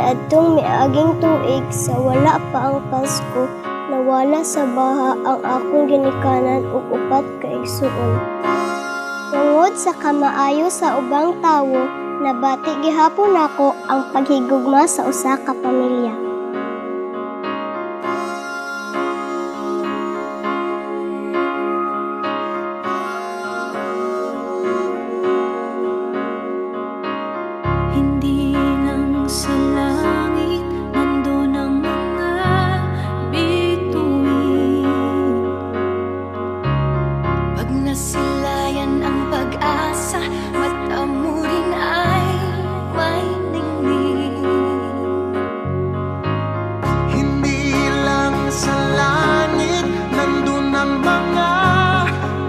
Niadtong miaging tuig sa wala pa ang Pasko, nawala sa baha ang akong ginikanan ug upat ka igsuon. Tungod sa kamaayo sa ubang tawo, nabati gihapon nako ang paghigugma sa usa ka pamilya. Hindi lang sa langit nandun ang mga bituin. Pag nasilayan ang pag-asa, mata mo rin ay may ningning. Hindi lang sa langit nandun ang mga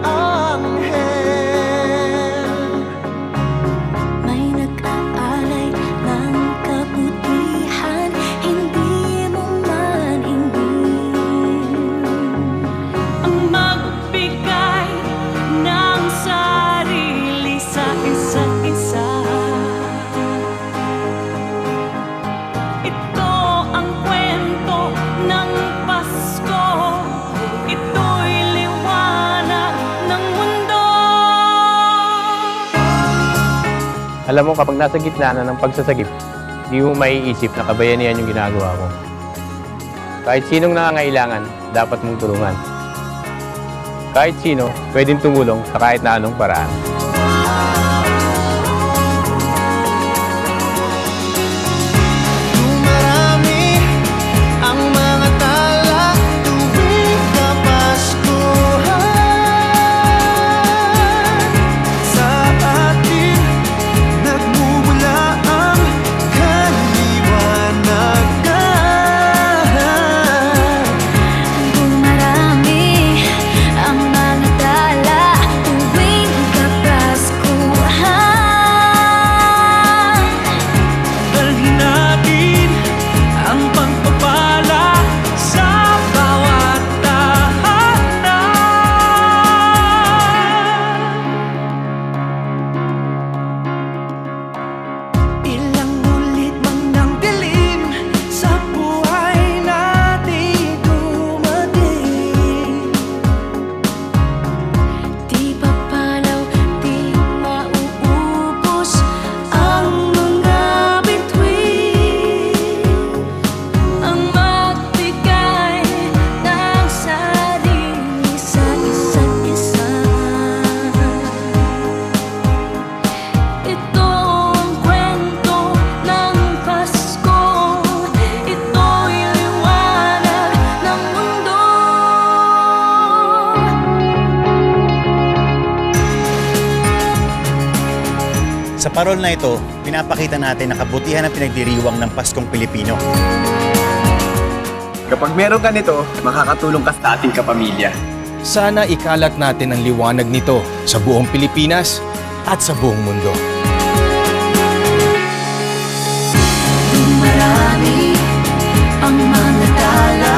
anghel. May nag-aalay ng kabutihan, hindi mo man hingin. Ang magbigay ng sarili sa isa't isa. Ito ang kwento ng Pasko. Ito'y liwanag ng mundo. Alam mo, kapag nasa gitna na ng pagsasagip, di mo maiisip na kabayanihan yung ginagawa mo. Kahit sinong nangangailangan, dapat mong tulungan. Kahit sino, pwedeng tumulong sa kahit na anong paraan. Dumarami ang mga tala tuwing Kapaskuhan. Sa atin nagmumula ang kaliwanagan. Dumarami ang mga tala tuwing Kapaskuhan. Dalhin natin ang pagpapala sa bawat tahanan. Ilang ulit man ng dilim sa buhay natin dumating. Di papalaw, di mauubos ang mga bituin. Ang magbigay ng sarili sa isa't isa. Ito ang kwento ng Pasko. Ito'y liwanag ng mundo. Sa parol na ito, pinapakita natin ang kabutihan ng pinagdiriwang ng Paskong Pilipino. Kapag meron ka nito, makakatulong ka sa ating kapamilya. Sana ikalat natin ang liwanag nito sa buong Pilipinas at sa buong mundo. Dumarami ang mga tala